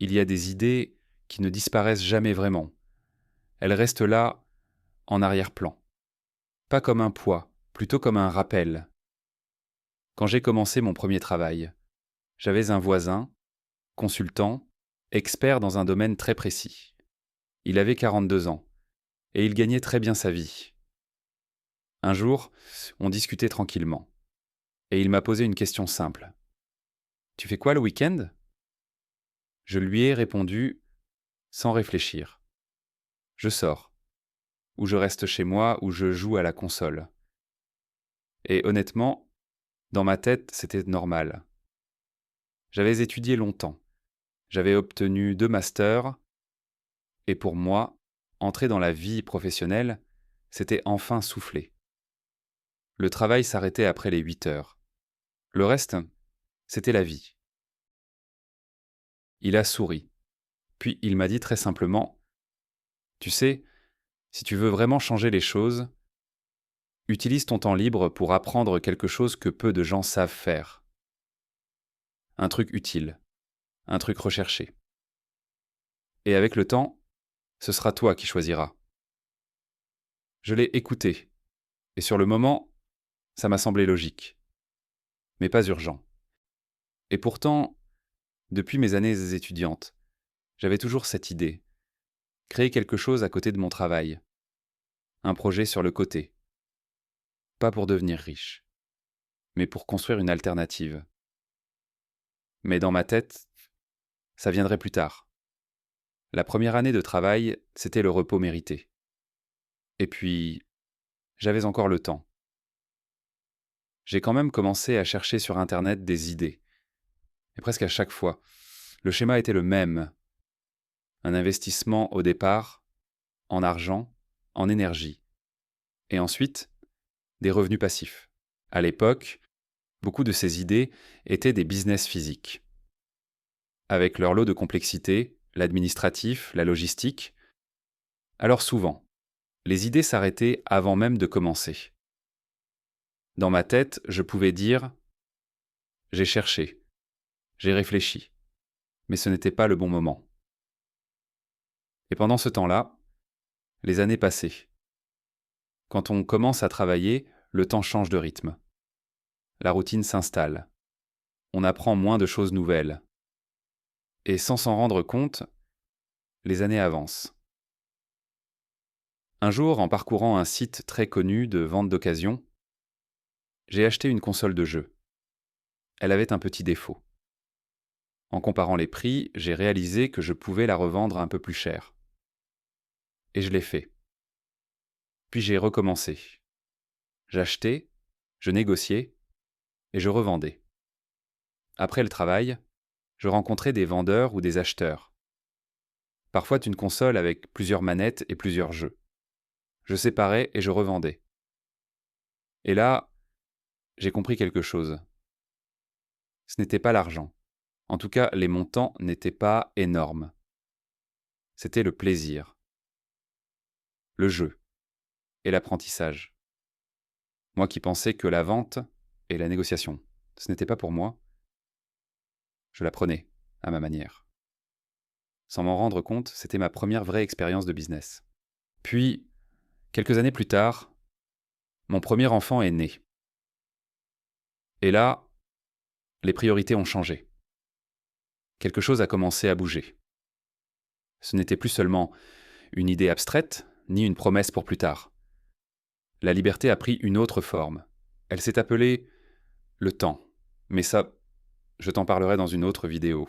il y a des idées qui ne disparaissent jamais vraiment. Elles restent là, en arrière-plan. Pas comme un poids, plutôt comme un rappel. Quand j'ai commencé mon premier travail, j'avais un voisin, consultant, expert dans un domaine très précis. Il avait 42 ans, et il gagnait très bien sa vie. Un jour, on discutait tranquillement, et il m'a posé une question simple. « Tu fais quoi le week-end » Je lui ai répondu sans réfléchir. « Je sors, ou je reste chez moi, ou je joue à la console. » Et honnêtement, dans ma tête, c'était normal. J'avais étudié longtemps. J'avais obtenu 2 masters, et pour moi, entrer dans la vie professionnelle, c'était enfin souffler. Le travail s'arrêtait après les 8 heures. Le reste, c'était la vie. Il a souri. Puis il m'a dit très simplement « Tu sais, si tu veux vraiment changer les choses, utilise ton temps libre pour apprendre quelque chose que peu de gens savent faire. Un truc utile, un truc recherché. Et avec le temps, ce sera toi qui choisiras. » Je l'ai écouté, et sur le moment, ça m'a semblé logique, mais pas urgent. Et pourtant, depuis mes années étudiantes, j'avais toujours cette idée, créer quelque chose à côté de mon travail, un projet sur le côté, pas pour devenir riche, mais pour construire une alternative. Mais dans ma tête, ça viendrait plus tard. La première année de travail, c'était le repos mérité. Et puis, j'avais encore le temps. J'ai quand même commencé à chercher sur Internet des idées. Et presque à chaque fois, le schéma était le même. Un investissement au départ, en argent, en énergie. Et ensuite, des revenus passifs. À l'époque, beaucoup de ces idées étaient des business physiques. Avec leur lot de complexité, l'administratif, la logistique. Alors souvent, les idées s'arrêtaient avant même de commencer. Dans ma tête, je pouvais dire « J'ai cherché, j'ai réfléchi, mais ce n'était pas le bon moment. » Et pendant ce temps-là, les années passaient. Quand on commence à travailler, le temps change de rythme. La routine s'installe. On apprend moins de choses nouvelles. Et sans s'en rendre compte, les années avancent. Un jour, en parcourant un site très connu de vente d'occasion, j'ai acheté une console de jeu. Elle avait un petit défaut. En comparant les prix, j'ai réalisé que je pouvais la revendre un peu plus cher. Et je l'ai fait. Puis j'ai recommencé. J'achetais, je négociais, et je revendais. Après le travail, je rencontrais des vendeurs ou des acheteurs. Parfois une console avec plusieurs manettes et plusieurs jeux. Je séparais et je revendais. Et là, j'ai compris quelque chose. Ce n'était pas l'argent. En tout cas, les montants n'étaient pas énormes. C'était le plaisir, le jeu et l'apprentissage. Moi qui pensais que la vente et la négociation, ce n'était pas pour moi, je la prenais à ma manière. Sans m'en rendre compte, c'était ma première vraie expérience de business. Puis, quelques années plus tard, mon premier enfant est né. Et là, les priorités ont changé. Quelque chose a commencé à bouger. Ce n'était plus seulement une idée abstraite, ni une promesse pour plus tard. La liberté a pris une autre forme. Elle s'est appelée le temps. Mais ça, je t'en parlerai dans une autre vidéo.